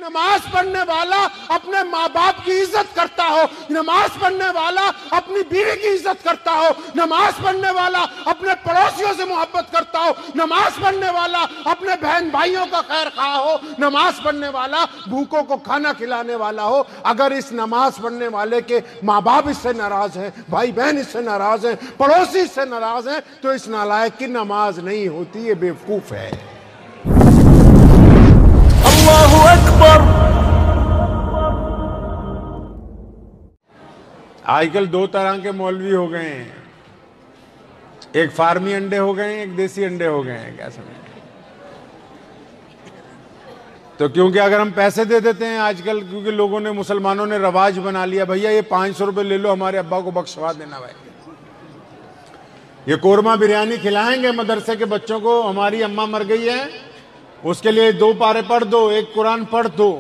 نماز پڑھنے والا اپنے ماں باپ کی عزت کرتا ہو، نماز پڑھنے والا اپنی بیوی کی عزت کرتا ہو، نماز پڑھنے والا اپنے پڑوسیوں سے محبت کرتا ہو، نماز پڑھنے والا اپنے بہن بھائیوں کا خیر خواہ ہو، نماز پڑھنے والا بھوکوں کو کھانا کھلانے والا ہو، اگر اس نماز پڑھنے والے کے ماں باپ اس سے ناراض ہیں، بھائی بہن اس سے ناراض ہیں، پڑوسی اس سے ناراض ہیں، تو اس نالائق کی نماز نہیں ہوتی، یہ بیوقوف ہے۔ اللہ اکبر۔ آج کل دو طرح کے مولوی ہو گئے ہیں، ایک فارمی انڈے ہو گئے ہیں، ایک دیسی انڈے ہو گئے ہیں، کیا سمجھیں؟ تو کیونکہ اگر ہم پیسے دے دیتے ہیں آج کل، کیونکہ لوگوں نے مسلمانوں نے رواج بنا لیا، بھیا یہ 500 روپے لے لو، ہمارے ابا کو بخشوا دینا بھائی، یہ قورمہ بریانی کھلائیں گے مدرسے کے بچوں کو، ہماری اماں مر گئی ہے اس کے لیے 2 پارے پڑھ دو، 1 قرآن پڑھ دو،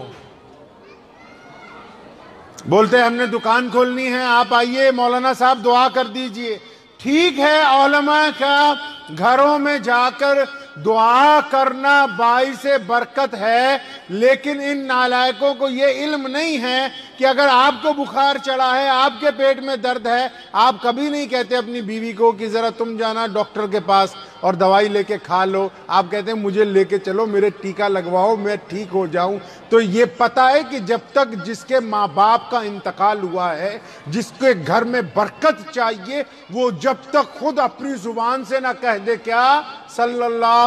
بولتے ہیں ہم نے دکان کھولنی ہے، آپ آئیے مولانا صاحب دعا کر دیجئے۔ ٹھیک ہے، علماء کا گھروں میں جا کر دعا کرنا باعث برکت ہے، لیکن ان نالائقوں کو یہ علم نہیں ہے کہ اگر آپ کو بخار چڑھا ہے، آپ کے پیٹ میں درد ہے، آپ کبھی نہیں کہتے اپنی بیوی کو کہ ذرا تم جانا ڈاکٹر کے پاس اور دوائی لے کے کھا لو، آپ کہتے ہیں مجھے لے کے چلو، میرے ٹیکہ لگواؤ، میں ٹھیک ہو جاؤں۔ تو یہ پتہ ہے کہ جب تک جس کے ماں باپ کا انتقال ہوا ہے، جس کے گھر میں برکت چاہیے، وہ جب تک خود اپنی زبان سے نہ کہہ دے کیا صلی اللہ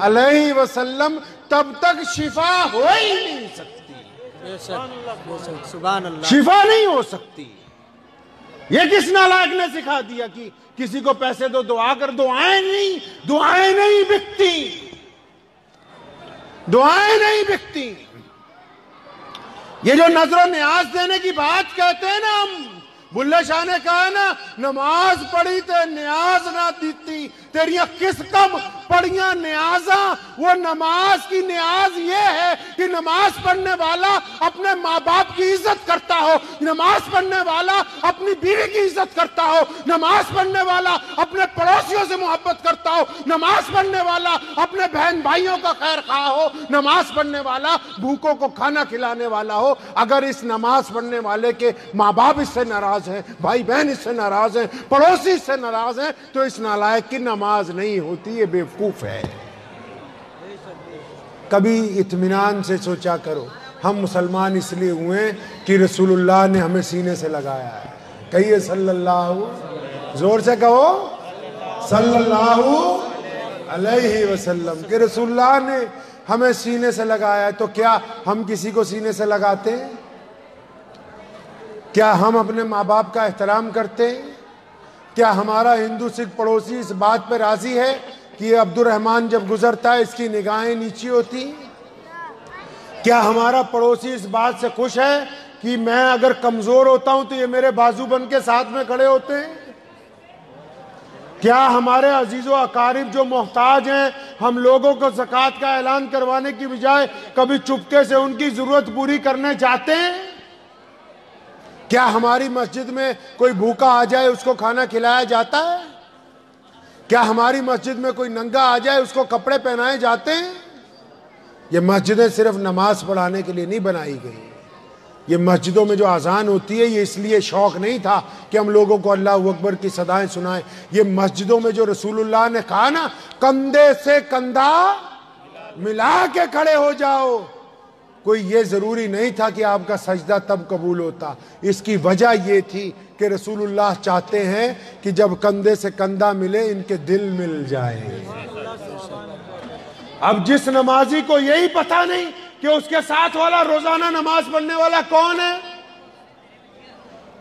علیہ وسلم، تب تک شفا ہو ہی نہیں سکتی، سبحان اللہ، شفا نہیں ہو سکتی۔ یہ کس نالائق نے سکھا دیا کہ کسی کو پیسے دو دعا کر؟ دعائیں نہیں بکتی، دعائیں نہیں بکتی۔ یہ جو نظر و نیاز دینے کی بات کہتے ہیں نا ہم، بلے شاہ نے کہا نا، نماز پڑھی تے نیاز نہ دیتی، تیریاں کس کم پڑھیاں نیازاں۔ وہ نماز کی نیاز یہ ہے کہ نماز پڑھنے والا اپنے ماں باپ کی عزت کرتا ہو، نماز پڑھنے والا اپنی بیوی کی عزت کرتا ہو، نماز پڑھنے والا اپنے پڑوسیوں سے محبت کرتا ہو، نماز پڑھنے والا اپنے بہن بھائیوں کا خیر خواہ ہو، نماز پڑھنے والا بھوکوں کو کھانا کھلانے والا ہو۔ اگر اس نماز پڑھنے والے کے ماں باپ اس سے ناراض ہیں، بھائی بہن اس سے ناراض ہیں، پڑوسی اس سے ناراض ہیں، تو اس نالائق کی نماز نہیں ہوتی، یہ بیوقوف ہے۔ کبھی اطمینان سے سوچا کرو، ہم مسلمان اس لیے ہوئے کہ رسول اللہ نے ہمیں سینے سے لگایا ہے۔ کہیے صلی اللہ، زور سے کہو صلی اللہ علیہ وسلم، کہ رسول اللہ نے ہمیں سینے سے لگایا ہے۔ تو کیا ہم کسی کو سینے سے لگاتے ہیں؟ کیا ہم اپنے ماں باپ کا احترام کرتے ہیں؟ کیا ہمارا ہندو سکھ پڑوسی اس بات پہ راضی ہے کہ عبد الرحمن جب گزرتا ہے اس کی نگاہیں نیچی ہوتی؟ کیا ہمارا پڑوسی اس بات سے خوش ہے کہ میں اگر کمزور ہوتا ہوں تو یہ میرے بازو بن کے ساتھ میں کھڑے ہوتے ہیں؟ کیا ہمارے عزیز و اقارب جو محتاج ہیں، ہم لوگوں کو زکوٰۃ کا اعلان کروانے کی بجائے کبھی چپکے سے ان کی ضرورت پوری کرنے جاتے ہیں؟ کیا ہماری مسجد میں کوئی بھوکا آ جائے اس کو کھانا کھلایا جاتا ہے؟ کیا ہماری مسجد میں کوئی ننگا آ جائے اس کو کپڑے پہنائے جاتے ہیں؟ یہ مسجدیں صرف نماز پڑھانے کے لیے نہیں بنائی گئی۔ یہ مسجدوں میں جو اذان ہوتی ہے، یہ اس لیے شوق نہیں تھا کہ ہم لوگوں کو اللہ اکبر کی صدائیں سنائیں۔ یہ مسجدوں میں جو رسول اللہ نے کہا نا، کندھے سے کندھا ملا کے کھڑے ہو جاؤ، کوئی یہ ضروری نہیں تھا کہ آپ کا سجدہ تب قبول ہوتا۔ اس کی وجہ یہ تھی کہ رسول اللہ چاہتے ہیں کہ جب کندھے سے کندھا ملے ان کے دل مل جائے۔ اب جس نمازی کو یہی پتہ نہیں کہ اس کے ساتھ والا روزانہ نماز پڑھنے والا کون ہے،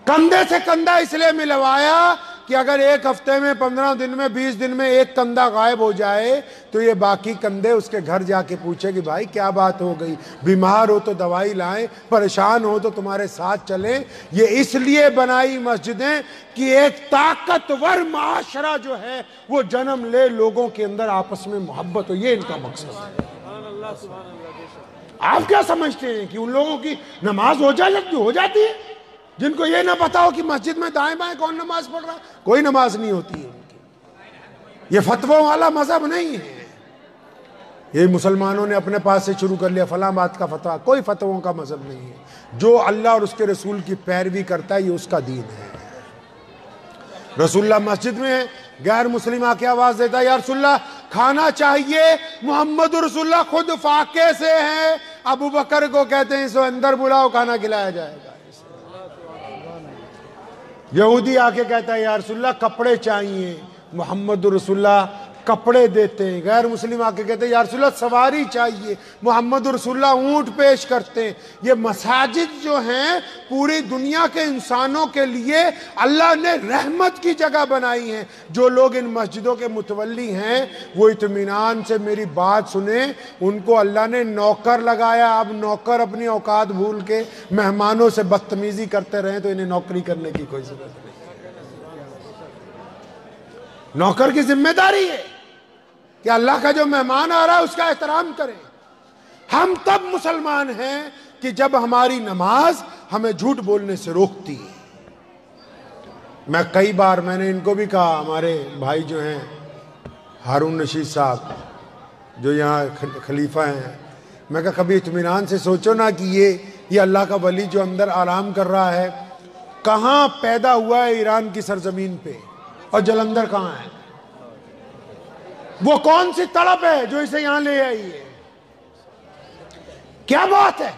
کندھے سے کندھا اس لیے ملوایا کہ اگر ایک ہفتے میں 15 دن میں 20 دن میں ایک کندھا غائب ہو جائے تو یہ باقی کندھے اس کے گھر جا کے پوچھے کہ بھائی کیا بات ہو گئی، بیمار ہو تو دوائی لائیں، پریشان ہو تو تمہارے ساتھ چلیں۔ یہ اس لیے بنائی مسجدیں کہ ایک طاقتور معاشرہ جو ہے وہ جنم لے، لوگوں کے اندر آپس میں محبت ہو، یہ ان کا مقصد ہے۔ آپ کیا سمجھتے ہیں کہ ان لوگوں کی نماز ہو جاتی ہے جن کو یہ نہ پتا ہو کہ مسجد میں دائیں بائیں کون نماز پڑھ رہا ہے؟ کوئی نماز نہیں ہوتی ہے ان کی۔ یہ فتووں والا مذہب نہیں ہے، یہ مسلمانوں نے اپنے پاس سے شروع کر لیا فلاں بات کا فتویٰ. کوئی فتووں کا مذہب نہیں ہے. جو اللہ اور اس کے رسول کی پیروی کرتا ہے یہ اس کا دین ہے. رسول اللہ مسجد میں غیر مسلم آ کے آواز دیتا ہے یا رسول اللہ کھانا چاہیے, محمد رسول اللہ خود فاقے سے ہیں. ابو بکر کو کہتے ہیں اسے اندر بلاؤ کھانا کھلایا جائے گا. یہودی آ کے کہتا ہے یا رسول اللہ کپڑے چاہیے, محمد رسول اللہ کپڑے دیتے ہیں. غیر مسلم آ کے کہتے ہیں یا رسول اللہ سواری چاہیے, محمد رسول اللہ اونٹ پیش کرتے ہیں. یہ مساجد جو ہیں پوری دنیا کے انسانوں کے لیے اللہ نے رحمت کی جگہ بنائی ہیں. جو لوگ ان مسجدوں کے متولی ہیں وہ اطمینان سے میری بات سنیں. ان کو اللہ نے نوکر لگایا. اب نوکر اپنی اوقات بھول کے مہمانوں سے بدتمیزی کرتے رہیں تو انہیں نوکری کرنے کی کوئی ضرورت نہیں. نوکر کی ذمہ داری ہے کہ اللہ کا جو مہمان آ رہا ہے اس کا احترام کریں. ہم تب مسلمان ہیں کہ جب ہماری نماز ہمیں جھوٹ بولنے سے روکتی ہے. میں کئی بار میں نے ان کو بھی کہا, ہمارے بھائی جو ہیں ہارون رشید صاحب جو یہاں خلیفہ ہیں, میں کہا کبھی اطمینان سے سوچو نا کہ یہ اللہ کا ولی جو اندر آرام کر رہا ہے کہاں پیدا ہوا ہے ایران کی سرزمین پہ, اور جلندھر کہاں ہے؟ وہ کون سی تڑپ ہے جو اسے یہاں لے آئی ہے؟ کیا بات ہے؟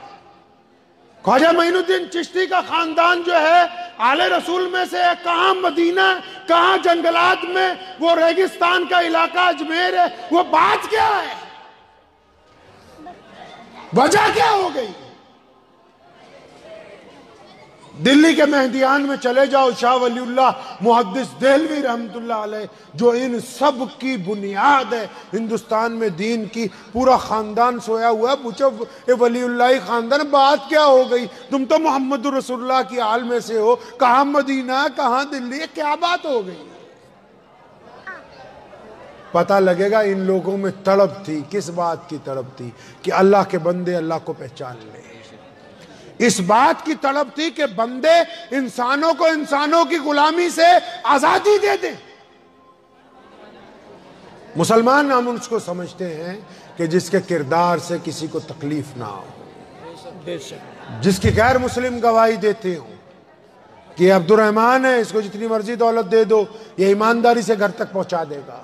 خواجہ معین الدین چشتی کا خاندان جو ہے آل رسول میں سے ہے. کہاں مدینہ, کہاں جنگلات میں وہ ریگستان کا علاقہ اجمیر ہے. وہ بات کیا ہے؟ وجہ کیا ہو گئی؟ دلی کے مہدیان میں چلے جاؤ, شاہ ولی اللہ محدث دہلوی رحمت اللہ علیہ جو ان سب کی بنیاد ہے ہندوستان میں دین کی, پورا خاندان سویا ہوا ہے. پوچھو اے ولی اللہ خاندان بات کیا ہو گئی؟ تم تو محمد رسول اللہ کی آل میں سے ہو, کہاں مدینہ کہاں دلی, کیا بات ہو گئی؟ پتہ لگے گا ان لوگوں میں تڑپ تھی. کس بات کی تڑپ تھی؟ کہ اللہ کے بندے اللہ کو پہچان لیں. اس بات کی طلب تھی کہ بندے انسانوں کو انسانوں کی غلامی سے آزادی دے دیں. مسلمان ہم اس کو سمجھتے ہیں کہ جس کے کردار سے کسی کو تکلیف نہ ہو, جس کی غیر مسلم گواہی دیتے ہوں کہ عبد الرحمن ہے, اس کو جتنی مرضی دولت دے دو یہ ایمانداری سے گھر تک پہنچا دے گا.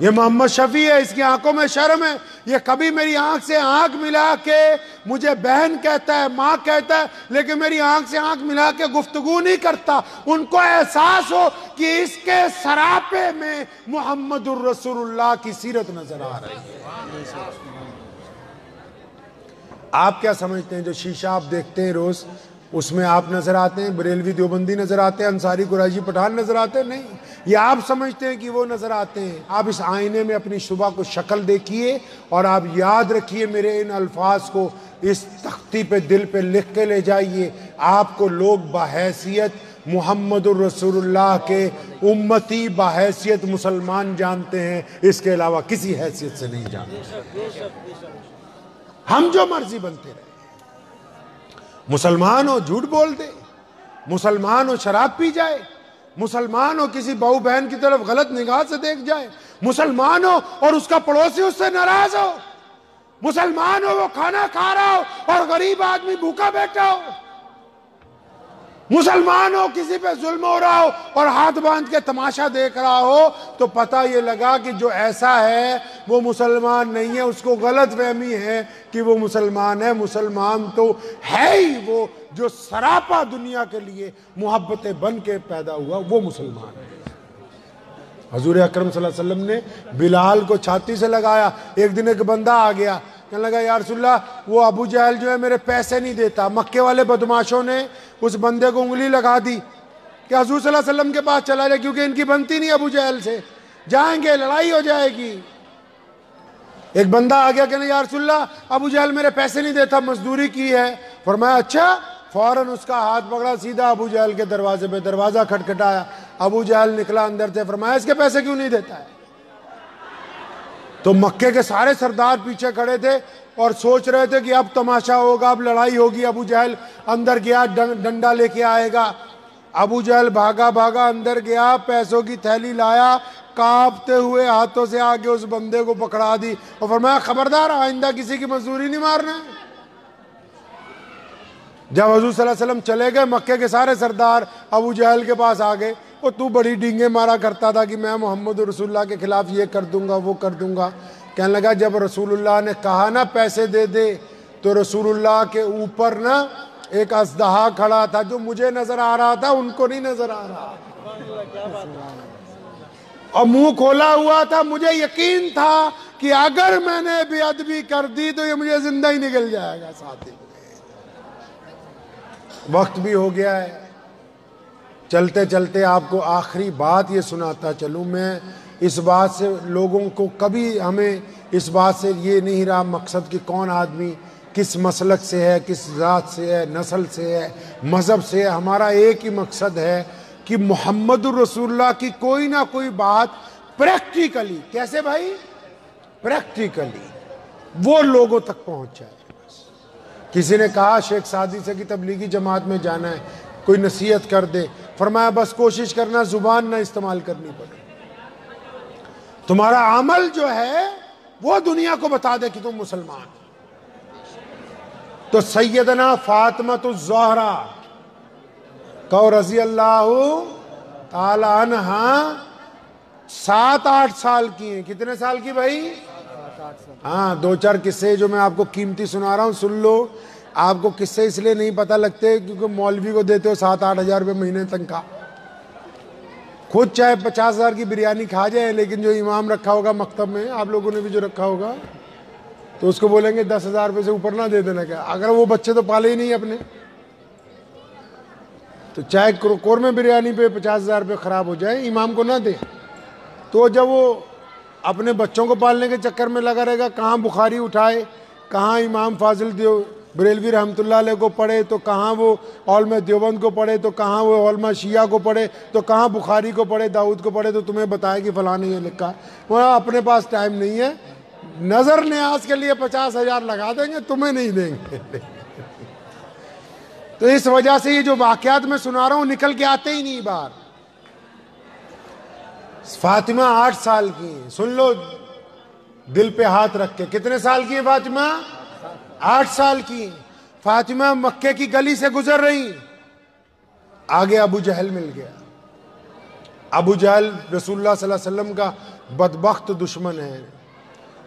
یہ محمد شفیع ہے, اس کی آنکھوں میں شرم ہے, یہ کبھی میری آنکھ سے آنکھ ملا کے مجھے بہن کہتا ہے, ماں کہتا ہے, لیکن میری آنکھ سے آنکھ ملا کے گفتگو نہیں کرتا. ان کو احساس ہو کہ اس کے سراپے میں محمد الرسول اللہ کی سیرت نظر آ رہی ہے. آپ کیا سمجھتے ہیں جو شیشہ آپ دیکھتے ہیں روز اس میں آپ نظر آتے ہیں, بریلوی دیوبندی نظر آتے ہیں, انصاری قریشی پٹھان نظر آتے ہیں؟ نہیں, یہ آپ سمجھتے ہیں کہ وہ نظر آتے ہیں. آپ اس آئینے میں اپنی شبہ کو شکل دیکھیے اور آپ یاد رکھیے میرے ان الفاظ کو, اس تختی پہ دل پہ لکھ کے لے جائیے. آپ کو لوگ بحیثیت محمد الرسول اللہ کے امتی, بحیثیت مسلمان جانتے ہیں, اس کے علاوہ کسی حیثیت سے نہیں جانتے. ہم جو مرضی بنتے رہے, مسلمان ہو جھوٹ بول دے, مسلمان ہو شراب پی جائے, مسلمان ہو کسی بہو بہن کی طرف غلط نگاہ سے دیکھ جائے, مسلمان ہو اور اس کا پڑوسی اس سے ناراض ہو, مسلمان ہو وہ کھانا کھا رہا ہو اور غریب آدمی بھوکا بیٹھا ہو, مسلمان ہو کسی پہ ظلم ہو رہا ہو اور ہاتھ باندھ کے تماشا دیکھ رہا ہو, تو پتہ یہ لگا کہ جو ایسا ہے وہ مسلمان نہیں ہے, اس کو غلط فہمی ہے کہ وہ مسلمان ہے. مسلمان تو ہے ہی وہ جو سراپا دنیا کے لیے محبتیں بن کے پیدا ہوا, وہ مسلمان ہے. حضور اکرم صلی اللہ علیہ وسلم نے بلال کو چھاتی سے لگایا. ایک دن ایک بندہ آ گیا, کہنے لگا یا رسول اللہ وہ ابو جہل جو ہے میرے پیسے نہیں دیتا. مکے والے بدماشوں نے اس بندے کو انگلی لگا دی کہ حضور صلی اللہ علیہ وسلم کے پاس چلا جائے, کیونکہ ان کی بنتی نہیں ابو جہل سے, جائیں گے لڑائی ہو جائے گی. ایک بندہ آ گیا کہنے یا رسول اللہ ابو جہل میرے پیسے نہیں دیتا, مزدوری کی ہے. فرمایا اچھا. فوراً اس کا ہاتھ پکڑا, سیدھا ابو جہل کے دروازے پہ, دروازہ کھٹکھٹایا. ابو جہل نکلا اندر سے, فرمایا اس کے پیسے کیوں نہیں دیتا ہے؟ تو مکے کے سارے سردار پیچھے کھڑے تھے اور سوچ رہے تھے کہ اب تماشا ہوگا, اب لڑائی ہوگی. ابو جہل اندر گیا, ڈنڈا لے کے آئے گا. ابو جہل بھاگا اندر گیا, پیسوں کی تھیلی لایا, کانپتے ہوئے ہاتھوں سے آگے اس بندے کو پکڑا دی اور فرمایا خبردار آئندہ کسی کی مزدوری نہیں مارنا ہے۔ جب حضور صلی اللہ علیہ وسلم چلے گئے مکے کے سارے سردار ابو جہل کے پاس آ گئے، وہ تو بڑی ڈینگیں مارا کرتا تھا کہ میں محمد رسول اللہ کے خلاف یہ کر دوں گا وہ کر دوں گا۔ کہنے لگا جب رسول اللہ نے کہا نا پیسے دے دے تو رسول اللہ کے اوپر نا ایک اژدہا کھڑا تھا، جو مجھے نظر آ رہا تھا ان کو نہیں نظر آ رہا، اور منہ کھولا ہوا تھا۔ مجھے یقین تھا کہ اگر میں نے بے ادبی کر دی تو یہ مجھے زندہ ہی نکل جائے گا ساتھی۔ وقت بھی ہو گیا ہے، چلتے چلتے آپ کو آخری بات یہ سناتا چلوں میں۔ اس بات سے لوگوں کو کبھی ہمیں اس بات سے یہ نہیں رہا مقصد کہ کون آدمی کس مسلک سے ہے، کس ذات سے ہے، نسل سے ہے، مذہب سے ہے۔ ہمارا ایک ہی مقصد ہے کہ محمد الرسول اللہ کی کوئی نہ کوئی بات پریکٹیکلی، کیسے بھائی؟ پریکٹیکلی وہ لوگوں تک پہنچ جائے۔ کسی نے کہا شیخ سعدی سے کہ تبلیغی جماعت میں جانا ہے، کوئی نصیحت کر دے۔ فرمایا بس کوشش کرنا زبان نہ استعمال کرنی پڑے، تمہارا عمل جو ہے وہ دنیا کو بتا دے کہ تم مسلمان۔ تو سیدنا فاطمۃ الزہرا کو رضی اللہ تعالی عنہا 7-8 سال کی ہیں۔ کتنے سال کی بھائی؟ ہاں، 2-4 قصے جو میں آپ کو قیمتی سنا رہا ہوں سن لو۔ آپ کو قصے اس لیے نہیں پتہ لگتے کیونکہ مولوی کو دیتے ہو 7-8 ہزار روپے مہینے تنخواہ، خود چاہے 50,000 کی بریانی کھا جائے، لیکن جو امام رکھا ہوگا مکتب میں، آپ لوگوں نے بھی جو رکھا ہوگا، تو اس کو بولیں گے 10,000 روپے سے اوپر نہ دے دینا۔ کیا اگر وہ بچے تو پالے ہی نہیں اپنے، تو چاہے قورمے بریانی پہ 50,000 روپے خراب ہو جائے، امام کو نہ دے۔ تو جب وہ اپنے بچوں کو پالنے کے چکر میں لگا رہے گا، کہاں بخاری اٹھائے، کہاں امام فاضل بریلوی رحمۃ اللہ علیہ کو پڑھے، تو کہاں وہ علماء دیوبند کو پڑھے، تو کہاں وہ علماء شیعہ کو پڑھے، تو کہاں بخاری کو پڑھے، داؤد کو پڑھے، تو تمہیں بتائے کہ فلاں نے یہ لکھا۔ وہ اپنے پاس ٹائم نہیں ہے، نظر نیاز کے لیے 50,000 لگا دیں گے، تمہیں نہیں دیں گے۔ تو اس وجہ سے یہ جو واقعات میں سنا رہا ہوں نکل کے آتے ہی نہیں باہر۔ فاطمہ 8 سال کی ہیں، سن لو دل پہ ہاتھ رکھ کے، کتنے سال کی ہیں فاطمہ؟ 8 سال کی ہیں۔ فاطمہ مکے کی گلی سے گزر رہی، آگے ابو جہل مل گیا۔ ابو جہل رسول اللہ صلی اللہ علیہ وسلم کا بدبخت دشمن ہے۔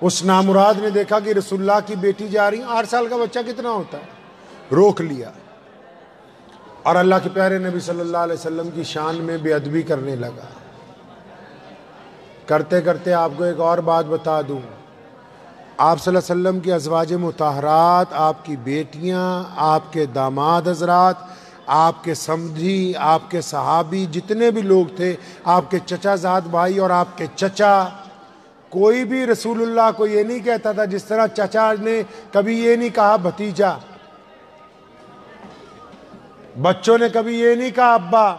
اس نامراد نے دیکھا کہ رسول اللہ کی بیٹی جا رہی، 8 سال کا بچہ کتنا ہوتا ہے، روک لیا اور اللہ کے پیارے نبی صلی اللہ علیہ وسلم کی شان میں بے ادبی کرنے لگا۔ کرتے کرتے آپ کو ایک اور بات بتا دوں، آپ صلی اللہ علیہ وسلم کی ازواج مطہرات، آپ کی بیٹیاں، آپ کے داماد حضرات، آپ کے سمدھی، آپ کے صحابی، جتنے بھی لوگ تھے، آپ کے چچا زاد بھائی اور آپ کے چچا، کوئی بھی رسول اللہ کو یہ نہیں کہتا تھا، جس طرح چچا نے کبھی یہ نہیں کہا بھتیجا، بچوں نے کبھی یہ نہیں کہا ابا،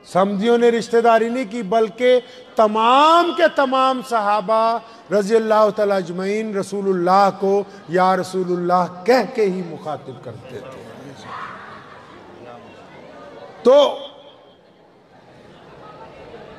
سمدھیوں نے رشتہ داری نہیں کی، بلکہ تمام کے تمام صحابہ رضی اللہ تعالی اجمعین رسول اللہ کو یا رسول اللہ کہہ کے ہی مخاطب کرتے تھے۔ تو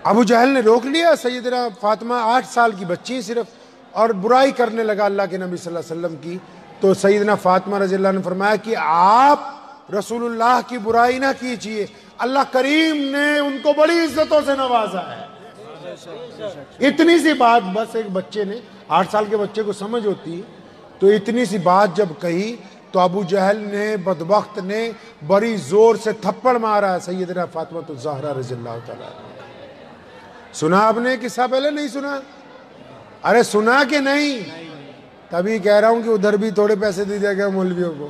ابو جہل نے روک لیا، سیدنا فاطمہ 8 سال کی بچی صرف، اور برائی کرنے لگا اللہ کے نبی صلی اللہ علیہ وسلم کی۔ تو سیدنا فاطمہ رضی اللہ عنہ نے فرمایا کہ آپ رسول اللہ کی برائی نہ کیجیے، اللہ کریم نے ان کو بڑی عزتوں سے نوازا ہے۔ اتنی سی بات بس ایک بچے نے، 8 سال کے بچے کو سمجھ ہوتی ہے، تو اتنی سی بات جب کہی تو ابو جہل نے، بدبخت نے بڑی زور سے تھپڑ مارا سیدنا فاطمہ الزہرا رضی اللہ تعالیٰ عنہ۔ سنا آپ نے قصہ پہلے نہیں سنا؟ ارے سنا کہ نہیں؟ تبھی کہہ رہا ہوں کہ ادھر بھی تھوڑے پیسے دے دیا گیا مولویوں کو،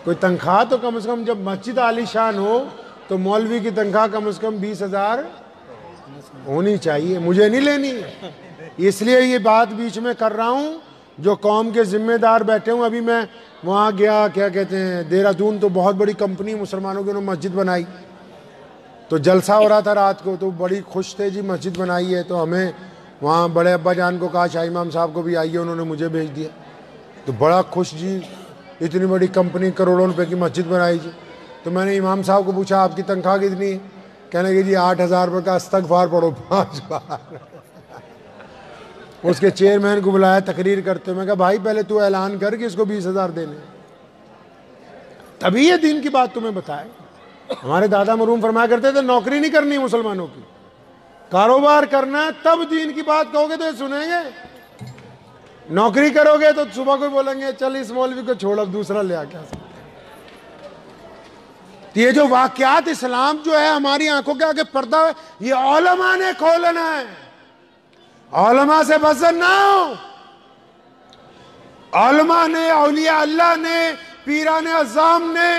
کوئی تنخواہ تو کم از کم، جب مسجد عالی شان ہو تو مولوی کی تنخواہ کم از کم 20,000 ہونی چاہیے، مجھے نہیں لینی، اس لیے یہ بات بیچ میں کر رہا ہوں۔ جو قوم کے ذمہ دار بیٹھے ہوں، ابھی میں وہاں گیا، کیا کہتے ہیں، دہرادون، تو بہت بڑی کمپنی مسلمانوں کی، انہوں نے مسجد بنائی، تو جلسہ ہو رہا تھا رات کو، تو بڑی خوش تھے جی مسجد بنائی ہے، تو ہمیں وہاں بڑے ابا جان کو کہا شاہ امام صاحب کو بھی آئیے، انہوں نے مجھے بھیج دیا، تو بڑا خوش جی، اتنی بڑی کمپنی کروڑوں روپے کی مسجد بنائی جی۔ تو میں نے امام صاحب کو پوچھا آپ کی تنخواہ کتنی ہے؟ کہنے لگے جی 8,000 روپے کا استغفار پڑھو 5 بار. اس کے چیئرمین کو بلایا تقریر کرتے ہوئے. میں کہا بھائی پہلے تو اعلان کر کہ اس کو 20,000 دینے, تبھی یہ دین کی بات تمہیں بتائے. ہمارے دادا مرحوم فرمایا کرتے تھے نوکری نہیں کرنی مسلمانوں کی, کاروبار کرنا ہے, تب دین کی بات کہو گے تو یہ سنیں گے. نوکری کرو گے تو صبح کو بولیں گے چل اس مولوی کو چھوڑ اب دوسرا لے آ کے. یہ جو واقعات اسلام جو ہے ہماری آنکھوں کے آگے پردہ ہے, یہ علماء نے کھولنا ہے. علماء سے بزن نہ ہو. علماء نے, اولیاء اللہ نے, پیران اعظام نے,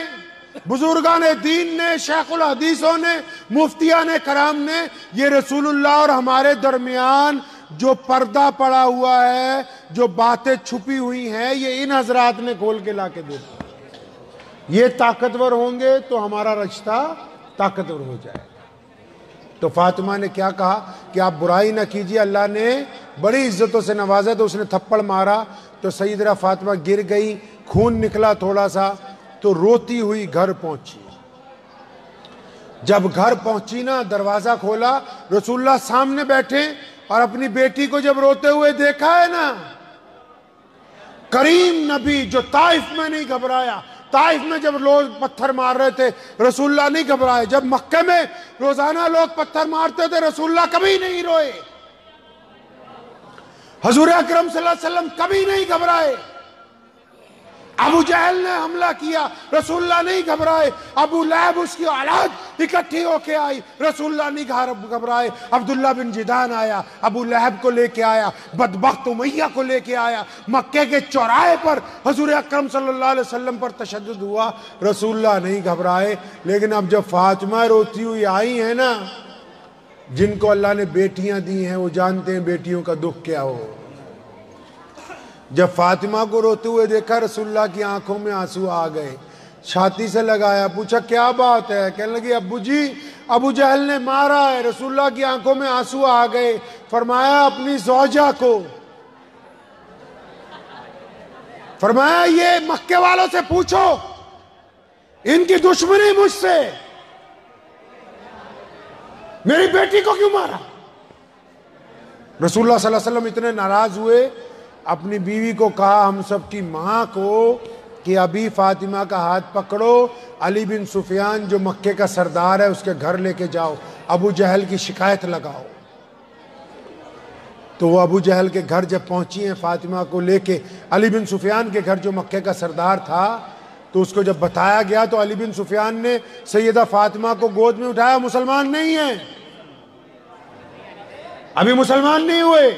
بزرگان دین نے, شیخ الحدیثوں نے, مفتیان کرام نے, یہ رسول اللہ اور ہمارے درمیان جو پردہ پڑا ہوا ہے, جو باتیں چھپی ہوئی ہیں, یہ ان حضرات نے کھول کے لا کے دے دی. یہ طاقتور ہوں گے تو ہمارا رشتہ طاقتور ہو جائے. تو فاطمہ نے کیا کہا کہ آپ برائی نہ کیجیے, اللہ نے بڑی عزتوں سے نوازا. تو اس نے تھپڑ مارا تو سیدنا فاطمہ گر گئی, خون نکلا تھوڑا سا, تو روتی ہوئی گھر پہنچی. جب گھر پہنچی نا, دروازہ کھولا, رسول اللہ سامنے بیٹھے, اور اپنی بیٹی کو جب روتے ہوئے دیکھا ہے نا, کریم نبی جو طائف میں نہیں گھبرایا. طائف میں جب لوگ پتھر مار رہے تھے رسول اللہ نہیں گھبرائے. جب مکہ میں روزانہ لوگ پتھر مارتے تھے رسول اللہ کبھی نہیں روئے. حضور اکرم صلی اللہ علیہ وسلم کبھی نہیں گھبرائے. ابو جہل نے حملہ کیا, رسول اللہ نہیں گھبرائے. ابو لہب اس کی اولاد اکٹھی ہو کے آئی, رسول اللہ نہیں گھبرائے. عبداللہ بن جدان آیا, ابو لہب کو لے کے آیا, بدبخت امیہ کو لے کے آیا. مکے کے چوراہے پر حضور اکرم صلی اللہ علیہ وسلم پر تشدد ہوا, رسول اللہ نہیں گھبرائے. لیکن اب جب فاطمہ روتی ہوئی آئی ہیں نا, جن کو اللہ نے بیٹیاں دی ہیں وہ جانتے ہیں بیٹیوں کا دکھ کیا ہو. جب فاطمہ کو روتے ہوئے دیکھا رسول اللہ کی آنکھوں میں آنسو آ گئے. چھاتی سے لگایا, پوچھا کیا بات ہے؟ کہنے لگی ابو جی ابو جہل نے مارا ہے. رسول اللہ کی آنکھوں میں آنسو آ گئے. فرمایا اپنی زوجہ کو, فرمایا یہ مکے والوں سے پوچھو ان کی دشمنی مجھ سے, میری بیٹی کو کیوں مارا؟ رسول اللہ صلی اللہ علیہ وسلم اتنے ناراض ہوئے, اپنی بیوی کو کہا ہم سب کی ماں کو کہ ابھی فاطمہ کا ہاتھ پکڑو, علی بن سفیان جو مکے کا سردار ہے اس کے گھر لے کے جاؤ, ابو جہل کی شکایت لگاؤ. تو وہ ابو جہل کے گھر جب پہنچی ہیں فاطمہ کو لے کے, علی بن سفیان کے گھر جو مکے کا سردار تھا, تو اس کو جب بتایا گیا تو علی بن سفیان نے سیدہ فاطمہ کو گود میں اٹھایا. مسلمان نہیں ہیں, ابھی مسلمان نہیں ہوئے.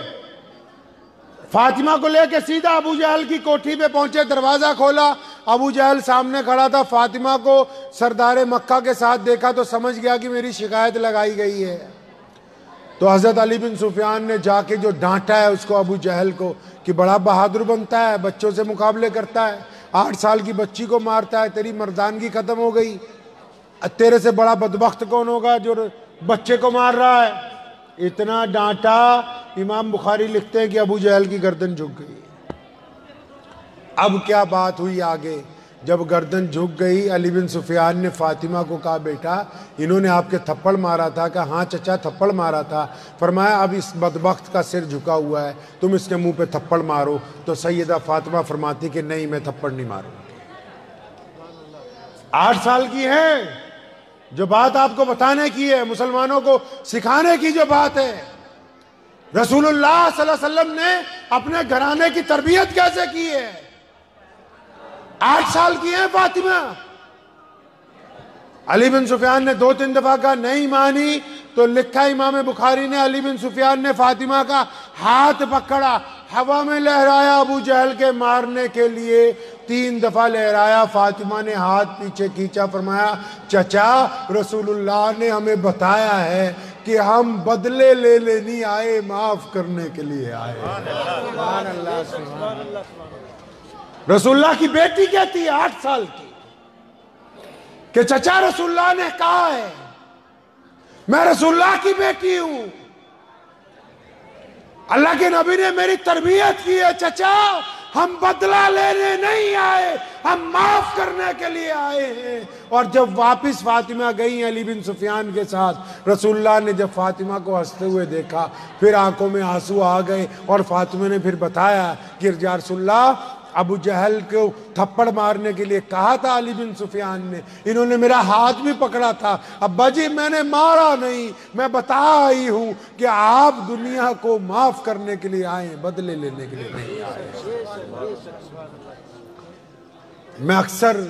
فاطمہ کو لے کے سیدھا ابو جہل کی کوٹھی پہ پہنچے, دروازہ کھولا, ابو جہل سامنے کھڑا تھا. فاطمہ کو سردار مکہ کے ساتھ دیکھا تو سمجھ گیا کہ میری شکایت لگائی گئی ہے. تو حضرت علی بن سفیان نے جا کے جو ڈانٹا ہے اس کو, ابو جہل کو, کہ بڑا بہادر بنتا ہے, بچوں سے مقابلے کرتا ہے, 8 سال کی بچی کو مارتا ہے, تیری مردانگی ختم ہو گئی, تیرے سے بڑا بدبخت کون ہوگا جو بچے کو مار رہا ہے. اتنا ڈانٹا, امام بخاری لکھتے ہیں کہ ابو جہل کی گردن جھک گئی. اب کیا بات ہوئی آگے؟ جب گردن جھک گئی, علی بن سفیان نے فاطمہ کو کہا بیٹا انہوں نے آپ کے تھپڑ مارا تھا. کہا ہاں چچا تھپڑ مارا تھا. فرمایا اب اس بدبخت کا سر جھکا ہوا ہے, تم اس کے منہ پہ تھپڑ مارو. تو سیدہ فاطمہ فرماتی کہ نہیں میں تھپڑ نہیں ماروں. 8 سال کی ہے, جو بات آپ کو بتانے کی ہے, مسلمانوں کو سکھانے کی جو بات ہے. رسول اللہ صلی اللہ علیہ وسلم نے اپنے گھرانے کی تربیت کیسے کی ہے. 8 سال کی ہے فاطمہ. علی بن سفیان نے 2-3 دفعہ کہا نہیں مانی, تو لکھا امام بخاری نے علی بن سفیان نے فاطمہ کا ہاتھ پکڑا, ہوا میں لہرایا ابو جہل کے مارنے کے لیے. 3 دفعہ لہرایا, فاطمہ نے ہاتھ پیچھے کھینچا. فرمایا چچا رسول اللہ نے ہمیں بتایا ہے کہ ہم بدلے لے نہیں آئے, معاف کرنے کے لیے آئے. سبحان اللہ سبحان اللہ. رسول اللہ کی بیٹی کہتی ہے 8 سال کی کہ چچا رسول اللہ نے کہا ہے, میں رسول اللہ کی بیٹی ہوں, اللہ کے نبی نے میری تربیت کی ہے. چچا ہم بدلہ لینے نہیں آئے، ہم معاف کرنے کے لیے آئے ہیں۔ اور جب واپس فاطمہ گئی علی بن سفیان کے ساتھ، رسول اللہ نے جب فاطمہ کو ہنستے ہوئے دیکھا، پھر آنکھوں میں آنسو آ گئے، اور فاطمہ نے پھر بتایا کہ یا رسول اللہ، ابو جہل کو تھپڑ مارنے کے لیے کہا تھا علی بن سفیان نے، انہوں نے میرا ہاتھ بھی پکڑا تھا، ابا جی میں نے مارا نہیں، میں بتا آئی ہوں کہ آپ دنیا کو معاف کرنے کے لیے آئے، بدلے لینے کے لیے نہیں آئے۔ میں اکثر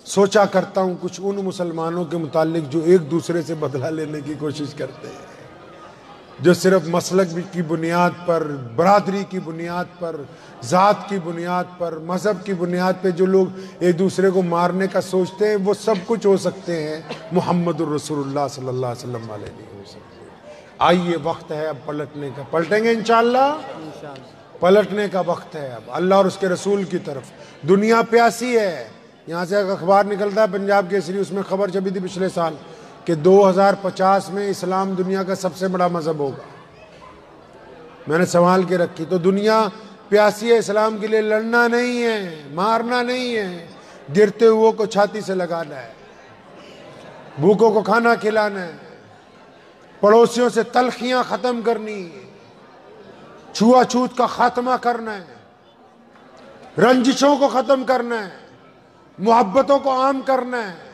سوچا کرتا ہوں کچھ ان مسلمانوں کے متعلق جو ایک دوسرے سے بدلہ لینے کی کوشش کرتے ہیں، جو صرف مسلک کی بنیاد پر، برادری کی بنیاد پر، ذات کی بنیاد پر، مذہب کی بنیاد پہ جو لوگ ایک دوسرے کو مارنے کا سوچتے ہیں، وہ سب کچھ ہو سکتے ہیں، محمد الرسول اللہ صلی اللہ علیہ وسلم والے نہیں ہو سکتے۔ آئیے وقت ہے اب پلٹنے کا، پلٹیں گے انشاءاللہ، پلٹنے کا وقت ہے اب اللہ اور اس کے رسول کی طرف۔ دنیا پیاسی ہے، یہاں سے ایک اخبار نکلتا ہے پنجاب کیسری، اس میں خبر چھپی تھی پچھلے سال کہ 2050 میں اسلام دنیا کا سب سے بڑا مذہب ہوگا۔ میں نے سوال کے رکھی، تو دنیا پیاسی ہے، اسلام کے لیے لڑنا نہیں ہے، مارنا نہیں ہے، گرتے ہوئے کو چھاتی سے لگانا ہے، بھوکوں کو کھانا کھلانا ہے، پڑوسیوں سے تلخیاں ختم کرنی ہے، چھوا چھوت کا خاتمہ کرنا ہے، رنجشوں کو ختم کرنا ہے، محبتوں کو عام کرنا ہے۔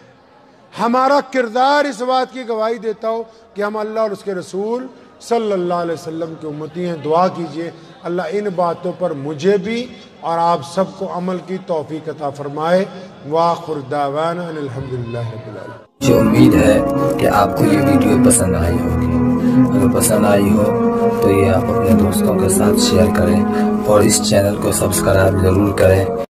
ہمارا کردار اس بات کی گواہی دیتا ہو کہ ہم اللہ اور اس کے رسول صلی اللہ علیہ وسلم کی امتی ہیں۔ دعا کیجئے اللہ ان باتوں پر مجھے بھی اور آپ سب کو عمل کی توفیق عطا فرمائے۔ وآخر دعوانا ان الحمدللہ رب العالمین۔ مجھے امید ہے کہ آپ کو یہ ویڈیو پسند آئی ہوگی، اگر پسند آئی ہو تو یہ آپ اپنے دوستوں کے ساتھ شیئر کریں اور اس چینل کو سبسکرائب ضرور کریں۔